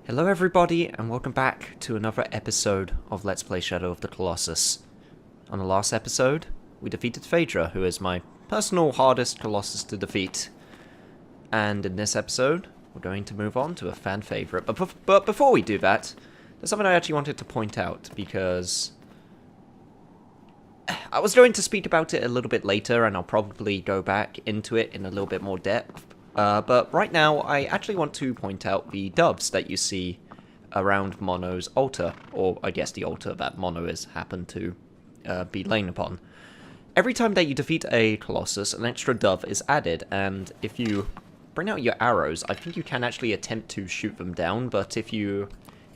Hello everybody, and welcome back to another episode of Let's Play Shadow of the Colossus. On the last episode, we defeated Phaedra, who is my personal hardest Colossus to defeat. And in this episode, we're going to move on to a fan favourite. But before we do that, there's something I actually wanted to point out, because I was going to speak about it a little bit later, and I'll probably go back into it in a little bit more depth. But right now, I actually want to point out the doves that you see around Mono's altar, or I guess the altar that Mono is happened to be laying upon. Every time that you defeat a Colossus, an extra dove is added, and if you bring out your arrows, I think you can actually attempt to shoot them down, but if you're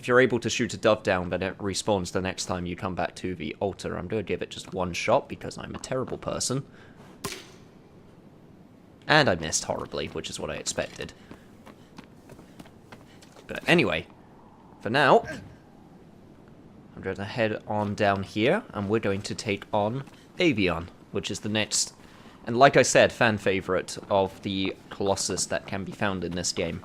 able to shoot a dove down, then it respawns the next time you come back to the altar. I'm going to give it just one shot, because I'm a terrible person. And I missed horribly, which is what I expected. But anyway, for now, I'm going to head on down here, and we're going to take on Avion, which is the next, and like I said, fan favorite of the Colossus that can be found in this game.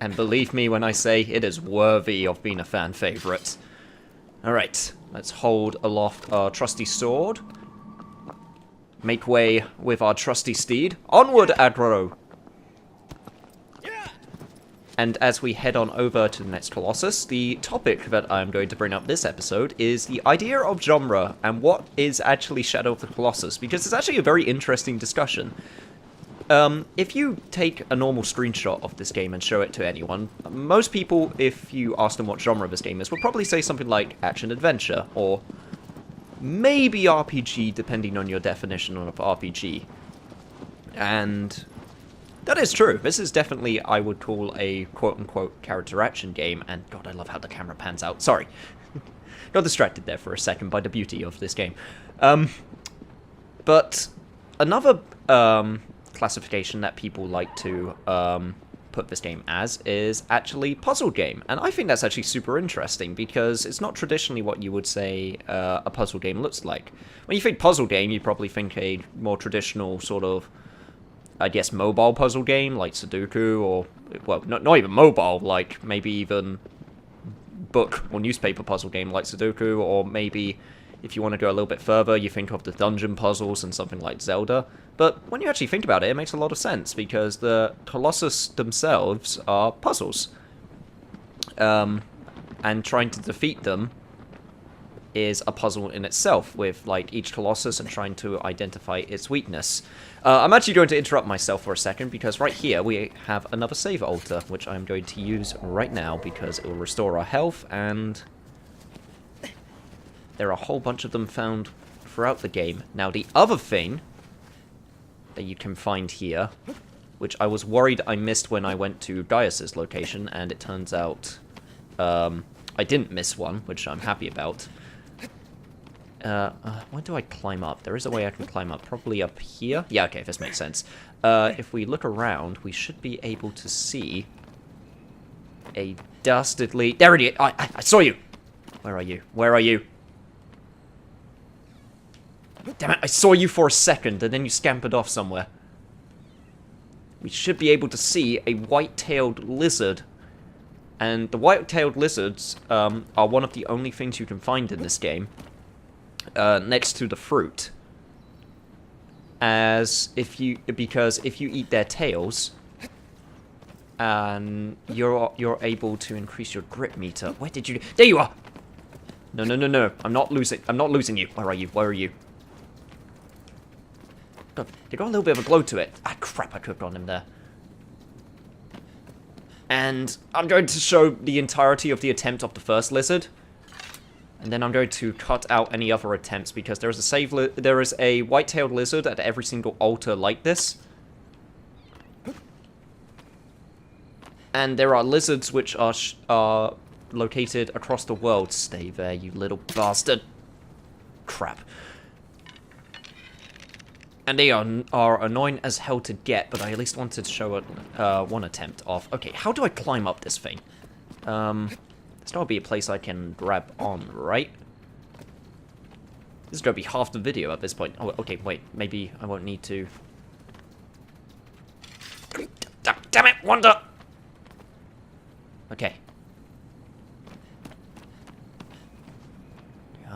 And believe me when I say it is worthy of being a fan favorite. Alright, let's hold aloft our trusty sword. Make way with our trusty steed. Onward, aggro! And as we head on over to the next Colossus, the topic that I'm going to bring up this episode is the idea of genre and what is actually Shadow of the Colossus, because it's actually a very interesting discussion. If you take a normal screenshot of this game and show it to anyone, most people, if you ask them what genre this game is, will probably say something like action-adventure, or maybe RPG, depending on your definition of RPG. And that is true. This is definitely, I would call, a quote-unquote character action game, and god, I love how the camera pans out. Sorry. Got distracted there for a second by the beauty of this game. But another classification that people like to put this game as is actually puzzle game, and I think that's actually super interesting because it's not traditionally what you would say a puzzle game looks like. When you think puzzle game, you probably think a more traditional sort of, I guess, mobile puzzle game like Sudoku, or, well, not even mobile, like maybe even book or newspaper puzzle game like Sudoku, or maybe if you want to go a little bit further, you think of the dungeon puzzles and something like Zelda. But when you actually think about it, it makes a lot of sense, because the Colossus themselves are puzzles. And trying to defeat them is a puzzle in itself, with like each Colossus and trying to identify its weakness. I'm actually going to interrupt myself for a second, because right here we have another save altar, which I'm going to use right now, because it will restore our health, and there are a whole bunch of them found throughout the game. Now, the other thing that you can find here, which I was worried I missed when I went to Gaius's location, and it turns out I didn't miss one, which I'm happy about. Where do I climb up? There is a way I can climb up, probably up here? Yeah, okay, this makes sense. If we look around, we should be able to see a dastardly... There it is! I saw you! Where are you? Where are you? Damn it, I saw you for a second, and then you scampered off somewhere. We should be able to see a white-tailed lizard. And the white-tailed lizards are one of the only things you can find in this game, next to the fruit. Because if you eat their tails, you're able to increase your grip meter. Where did you... There you are! No, no, no, no. I'm not losing you. Where are you? Where are you? They got a little bit of a glow to it. Ah, crap, I could have gotten him there. And I'm going to show the entirety of the attempt of the first lizard. And then I'm going to cut out any other attempts, because there is a white-tailed lizard at every single altar like this. And there are lizards which are located across the world. Stay there, you little bastard. Crap. And they are annoying as hell to get, but I at least wanted to show one attempt of... Okay, how do I climb up this thing? There's gotta be a place I can grab on, right? This is gonna be half the video at this point. Oh, okay, wait. Maybe I won't need to... Damn it, Wanda! Okay,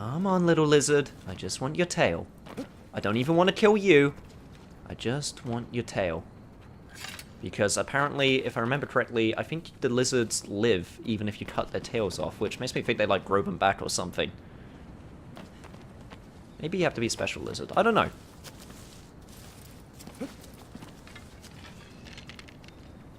Come on, little lizard. I just want your tail. I don't even want to kill you. I just want your tail. Because apparently, if I remember correctly, I think the lizards live even if you cut their tails off, which makes me think they, like, grow them back or something. Maybe you have to be a special lizard. I don't know.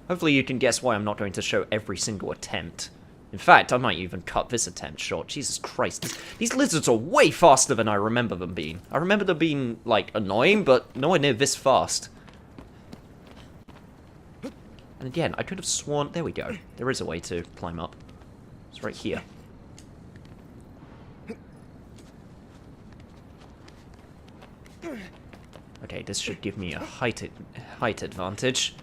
Hopefully you can guess why I'm not going to show every single attempt. In fact, I might even cut this attempt short. Jesus Christ. These lizards are way faster than I remember them being. I remember them being, like, annoying, but nowhere near this fast. And again, I could have sworn... There we go. There is a way to climb up. It's right here. Okay, this should give me a height advantage.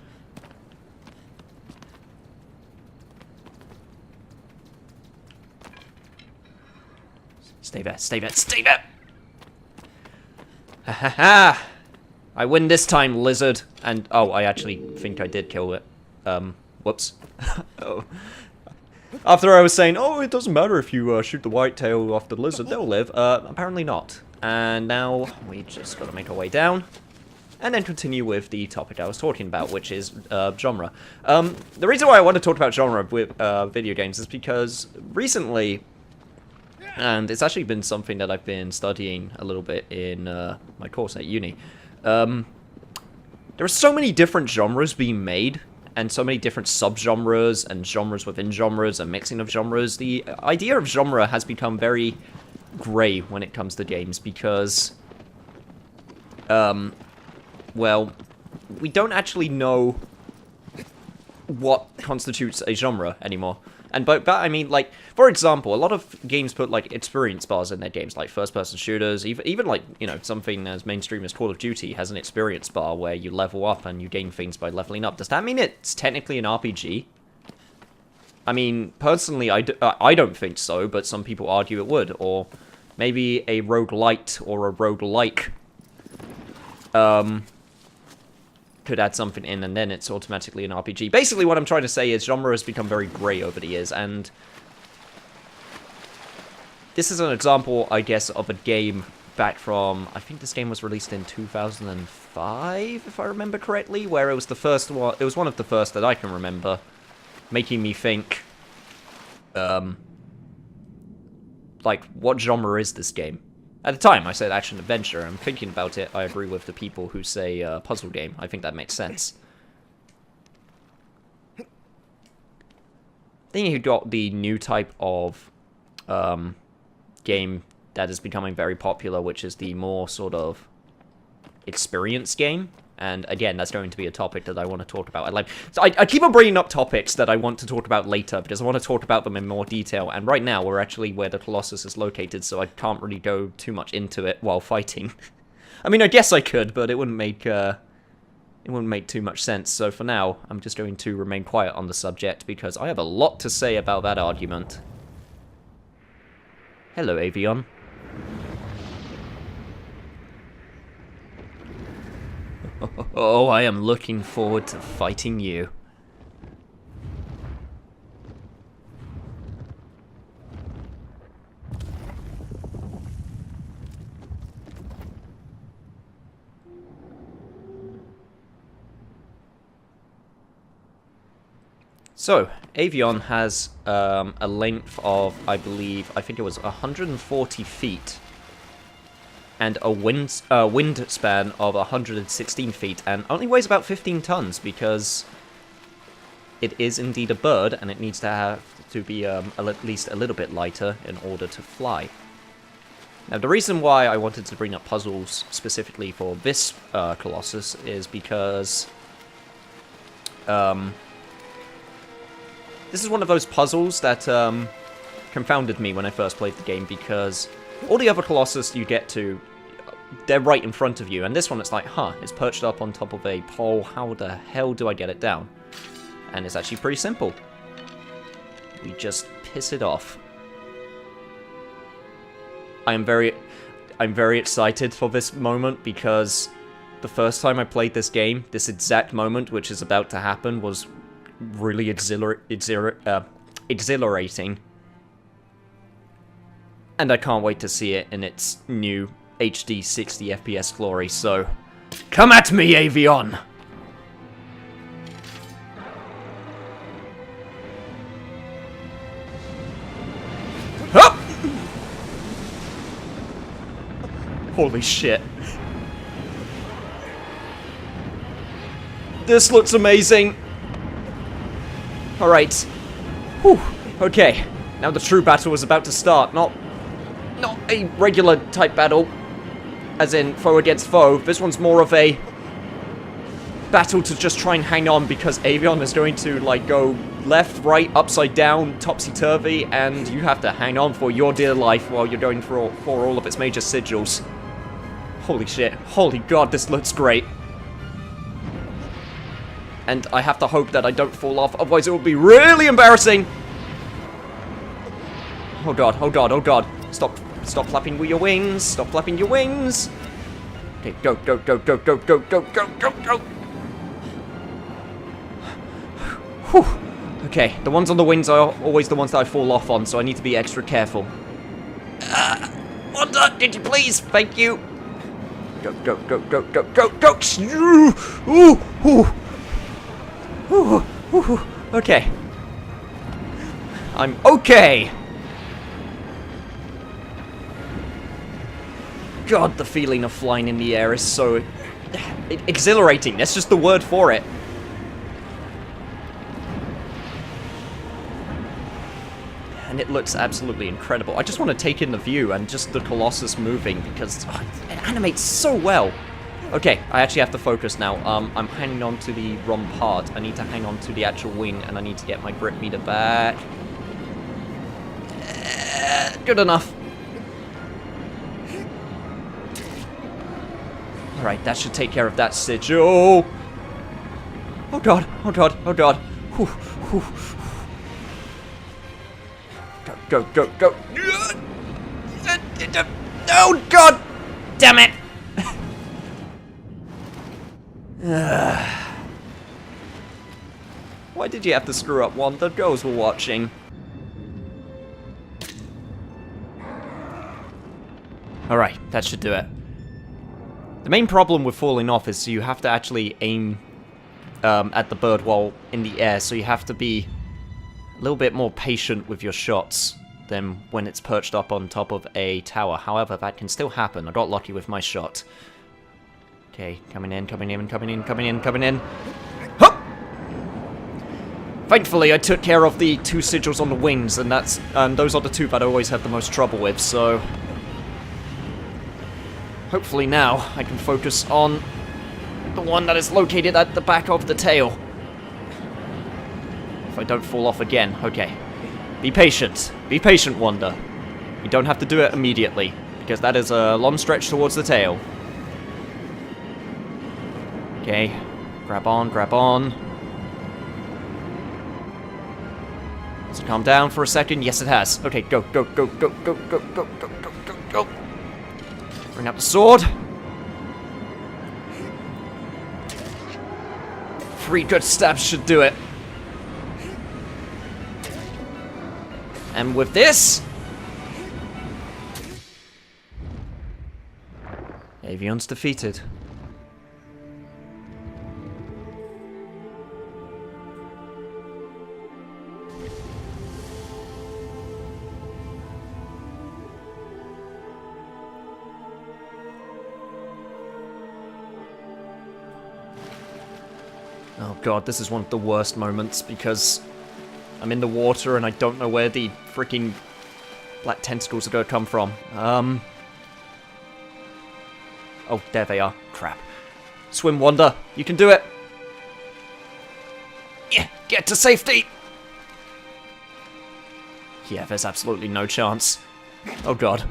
Stay there, stay there, stay there! Ha ha ha! I win this time, lizard! And, oh, I actually think I did kill it. Whoops. Oh. After I was saying, oh, it doesn't matter if you shoot the white tail off the lizard, they'll live. Apparently not. And now, we just gotta make our way down. And then continue with the topic I was talking about, which is, genre. The reason why I want to talk about genre with, video games is because recently... And it's actually been something that I've been studying a little bit in my course at uni. There are so many different genres being made, and so many different subgenres, and genres within genres, and mixing of genres. The idea of genre has become very grey when it comes to games, because, well, we don't actually know what constitutes a genre anymore. And by that I mean, like, for example, a lot of games put, like, experience bars in their games, like first-person shooters, even, like, you know, something as mainstream as Call of Duty has an experience bar where you level up and you gain things by leveling up. Does that mean it's technically an RPG? I mean, personally, I don't think so, but some people argue it would. Or maybe a roguelite or a roguelike, could add something in, and then it's automatically an RPG. Basically, what I'm trying to say is genre has become very grey over the years, and this is an example, I guess, of a game back from, I think this game was released in 2005, if I remember correctly, where it was the first one, it was one of the first that I can remember, making me think, like, what genre is this game? At the time, I said action-adventure. I'm thinking about it, I agree with the people who say puzzle game. I think that makes sense. Then you got the new type of game that is becoming very popular, which is the more sort of experience game. And again, that's going to be a topic that I want to talk about. I keep on bringing up topics that I want to talk about later, because I want to talk about them in more detail. And right now, we're actually where the Colossus is located, so I can't really go too much into it while fighting. I mean, I guess I could, but it wouldn't make too much sense. So for now, I'm just going to remain quiet on the subject, because I have a lot to say about that argument. Hello, Avion. Oh, I am looking forward to fighting you. So, Avion has a length of, I think it was 140 feet. And a wind span of 116 feet, and only weighs about 15 tons, because it is indeed a bird, and it needs to be at least a little bit lighter in order to fly. Now, the reason why I wanted to bring up puzzles specifically for this Colossus is because this is one of those puzzles that confounded me when I first played the game, because all the other Colossus you get to, they're right in front of you, and this one it's like, huh, it's perched up on top of a pole, how the hell do I get it down? And it's actually pretty simple. We just piss it off. I'm very excited for this moment, because the first time I played this game, this exact moment, which is about to happen, was really exhilarating. And I can't wait to see it in its new HD 60 FPS glory, so... Come at me, Avion! Hup! Holy shit. This looks amazing! Alright. Whew. Okay. Now the true battle is about to start. Not a regular type battle, as in foe against foe. This one's more of a battle to just try and hang on, because Avion is going to, like, go left, right, upside down, topsy-turvy, and you have to hang on for your dear life while you're going for all of its major sigils. Holy shit. Holy god, this looks great. And I have to hope that I don't fall off, otherwise it will be really embarrassing! Oh god, oh god, oh god. Stop flapping with your wings. Stop flapping your wings. Okay, go, go, go, go, go, go, go, go, go, go. Whew. Okay, the ones on the wings are always the ones that I fall off on, so I need to be extra careful. Wanda, did you please? Thank you. Go, go, go, go, go, go, go. Ooh, ooh. Ooh, ooh. Okay. I'm okay. God, the feeling of flying in the air is so exhilarating. That's just the word for it. And it looks absolutely incredible. I just want to take in the view and just the Colossus moving, because it animates so well. Okay, I actually have to focus now. I'm hanging on to the wrong part. I need to hang on to the actual wing, and I need to get my grip meter back. Good enough. Alright, that should take care of that sigil. Oh god, oh god, oh god. Whew, whew. Go, go, go, go. Oh god! Damn it! Why did you have to screw up one? The girls were watching. Alright, that should do it. The main problem with falling off is you have to actually aim at the bird while in the air, so you have to be a little bit more patient with your shots than when it's perched up on top of a tower. However, that can still happen. I got lucky with my shot. Okay, coming in, coming in, coming in, coming in, coming in. Hup! Thankfully, I took care of the two sigils on the wings, and those are the two that I always had the most trouble with, so... Hopefully now, I can focus on the one that is located at the back of the tail. If I don't fall off again, okay. Be patient. Be patient, Wanda. You don't have to do it immediately, because that is a long stretch towards the tail. Okay, grab on, grab on. Has it calmed down for a second? Yes, it has. Okay, go, go, go, go, go, go, go, go, go, go, go. Bring out the sword. 3 good stabs should do it. And with this... Avion's defeated. Oh god, this is one of the worst moments, because I'm in the water and I don't know where the freaking black tentacles are going to come from. Oh, there they are. Crap. Swim, Wanda. You can do it. Yeah, get to safety. Yeah, there's absolutely no chance. Oh god.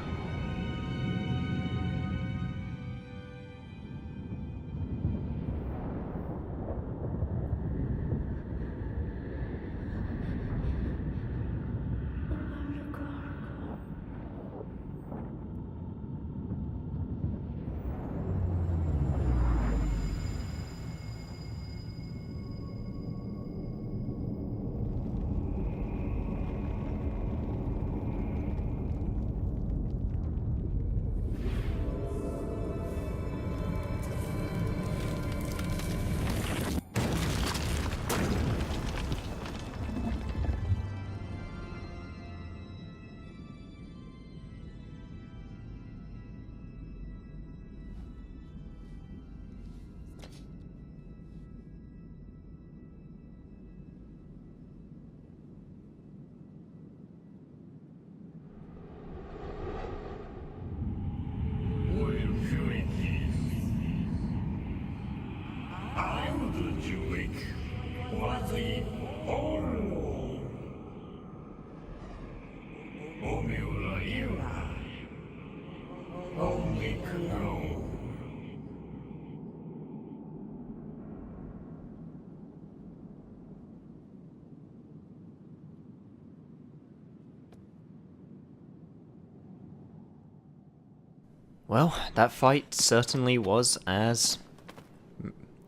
Well, that fight certainly was as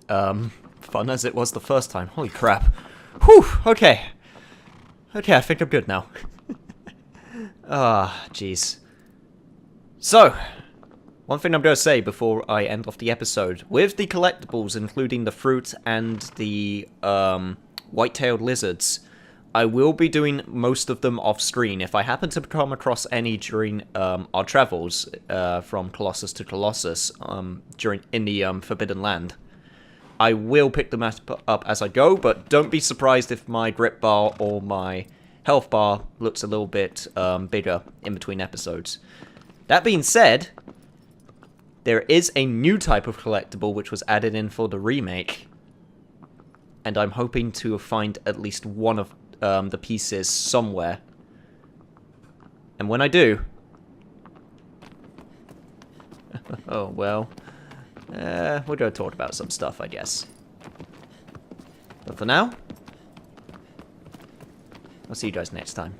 fun as it was the first time. Holy crap. Whew, okay. Okay, I think I'm good now. Ah, jeez. So, one thing I'm going to say before I end off the episode. With the collectibles, including the fruit and the white-tailed lizards, I will be doing most of them off-screen. If I happen to come across any during our travels from Colossus to Colossus in the Forbidden Land, I will pick them up as I go, but don't be surprised if my grip bar or my health bar looks a little bit bigger in between episodes. That being said, there is a new type of collectible which was added in for the remake, and I'm hoping to find at least one of the pieces somewhere. And when I do... oh, well... we're going to talk about some stuff, I guess. But for now, I'll see you guys next time.